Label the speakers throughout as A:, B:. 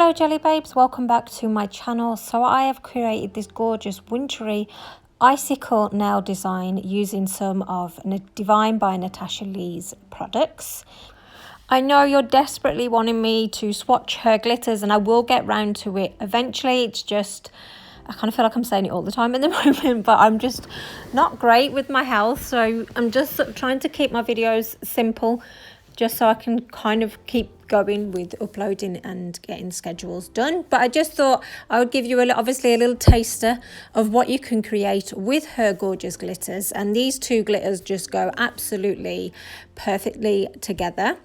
A: Hello Jelly Babes, welcome back to my channel. So I have created this gorgeous wintry icicle nail design using some of Divine by Natasha Lee's products. I know you're desperately wanting me to swatch her glitters, and I will get round to it eventually. It's just, I kind of feel like I'm saying it all the time at the moment, but I'm just not great with my health. So I'm just sort of trying to keep my videos simple, just so I can kind of keep going with uploading and getting schedules done. But I just thought I would give you obviously a little taster of what you can create with her gorgeous glitters. And these two glitters just go absolutely perfectly together.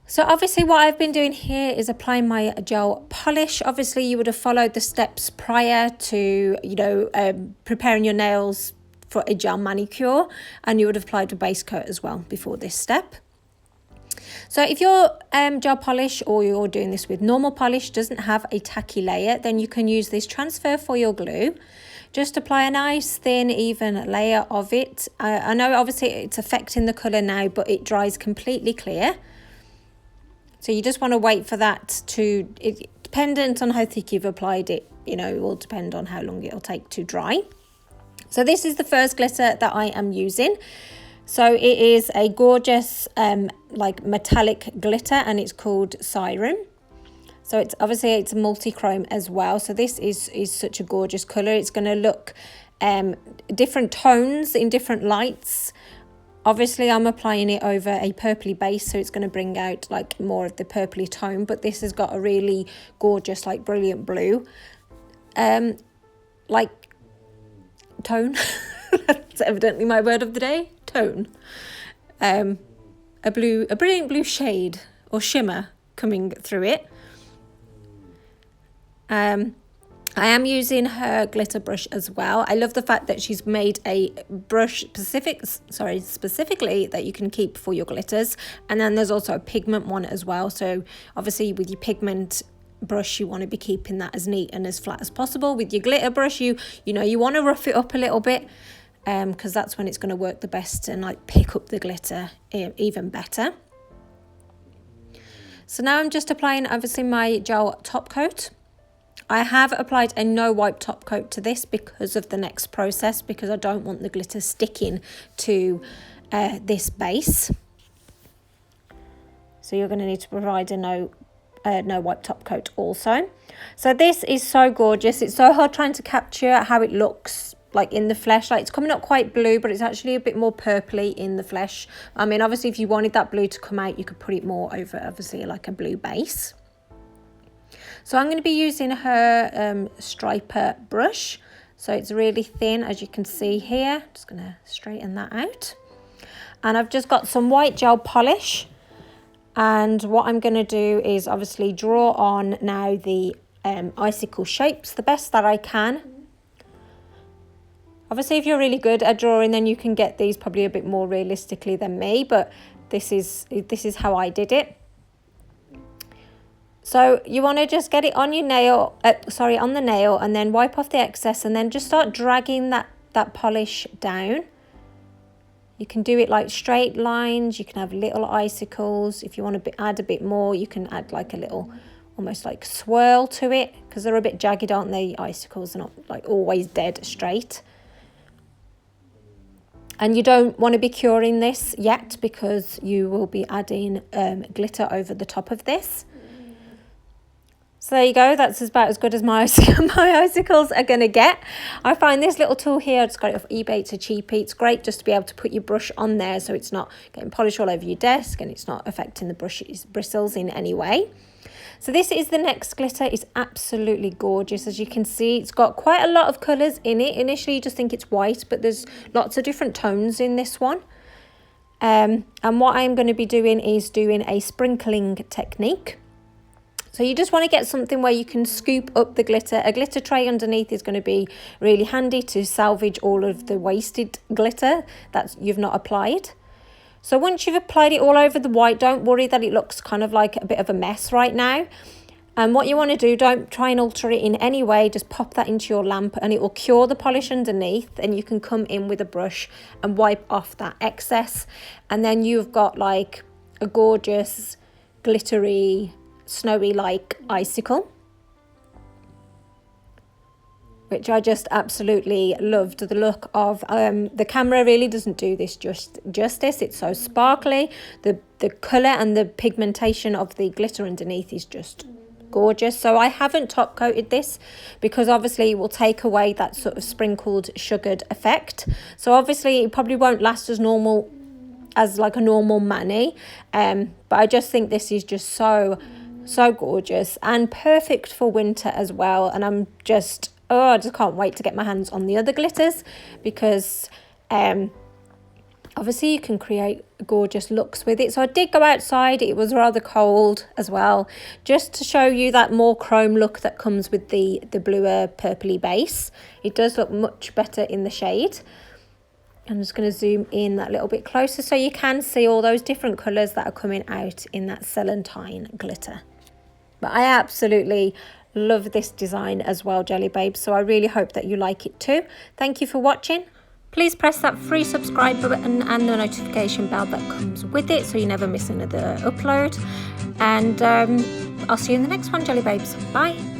A: So obviously what I've been doing here is applying my gel polish. Obviously you would have followed the steps prior to, preparing your nails for a gel manicure, and you would have applied a base coat as well before this step. So if your gel polish, or you're doing this with normal polish, doesn't have a tacky layer, then you can use this transfer foil glue. Just apply a nice thin even layer of it. I know obviously it's affecting the colour now, but it dries completely clear. So you just want to wait for that to, dependent on how thick you've applied it, it will depend on how long it'll take to dry. So this is the first glitter that I am using. So it is a gorgeous like metallic glitter, and it's called Siren. So it's obviously it's multi-chrome as well. So this is such a gorgeous colour. It's going to look different tones in different lights. Obviously I'm applying it over a purpley base, so it's going to bring out like more of the purpley tone, but this has got a really gorgeous, like brilliant blue like tone. That's evidently my word of the day, tone. A brilliant blue shade or shimmer coming through it. I am using her glitter brush as well. I love the fact that she's made a brush specifically that you can keep for your glitters. And then there's also a pigment one as well. So obviously with your pigment brush, you want to be keeping that as neat and as flat as possible. With your glitter brush, you want to rough it up a little bit, because that's when it's going to work the best and like pick up the glitter even better. So now I'm just applying obviously my gel top coat. I have applied a no wipe top coat to this because of the next process, because I don't want the glitter sticking to this base. So you're going to need to provide a no wipe top coat also. So this is so gorgeous. It's so hard trying to capture how it looks like in the flesh. Like it's coming up quite blue, but it's actually a bit more purpley in the flesh. I mean, obviously if you wanted that blue to come out, you could put it more over obviously like a blue base. So I'm going to be using her striper brush. So it's really thin, as you can see here. Just going to straighten that out. And I've just got some white gel polish. And what I'm going to do is obviously draw on now the icicle shapes the best that I can. Obviously, if you're really good at drawing, then you can get these probably a bit more realistically than me. But this is how I did it. So you want to just get it on your nail, on the nail, and then wipe off the excess, and then just start dragging that polish down. You can do it like straight lines. You can have little icicles. If you want to add a bit more, you can add like a little, almost like swirl to it, because they're a bit jagged, aren't they? Icicles are not like always dead straight. And you don't want to be curing this yet, because you will be adding glitter over the top of this. So there you go, that's about as good as my icicles are going to get. I find this little tool here, I just got it off eBay, it's a cheapie. It's great just to be able to put your brush on there, so it's not getting polish all over your desk and it's not affecting the brush's bristles in any way. So this is the next glitter. It's absolutely gorgeous. As you can see, it's got quite a lot of colours in it. Initially you just think it's white, but there's lots of different tones in this one. And what I'm going to be doing is doing a sprinkling technique. So you just want to get something where you can scoop up the glitter. A glitter tray underneath is going to be really handy to salvage all of the wasted glitter that you've not applied. So once you've applied it all over the white, don't worry that it looks kind of like a bit of a mess right now. And what you want to do, don't try and alter it in any way. Just pop that into your lamp and it will cure the polish underneath. And you can come in with a brush and wipe off that excess. And then you've got like a gorgeous glittery snowy like icicle, which I just absolutely loved the look of. The camera really doesn't do this justice. It's so sparkly. The colour and the pigmentation of the glitter underneath is just gorgeous. So I haven't top coated this because obviously it will take away that sort of sprinkled sugared effect. So obviously it probably won't last as normal as like a normal mani, but I just think this is just so gorgeous and perfect for winter as well. And I just can't wait to get my hands on the other glitters, because obviously you can create gorgeous looks with it. So I did go outside, it was rather cold as well, just to show you that more chrome look that comes with the bluer purpley base. It does look much better in the shade. I'm just going to zoom in that little bit closer so you can see all those different colours that are coming out in that Selenite glitter. But I absolutely love this design as well, Jelly Babes, so I really hope that you like it too. Thank you for watching. Please press that free subscribe button and the notification bell that comes with it so you never miss another upload. And I'll see you in the next one, Jelly Babes. Bye.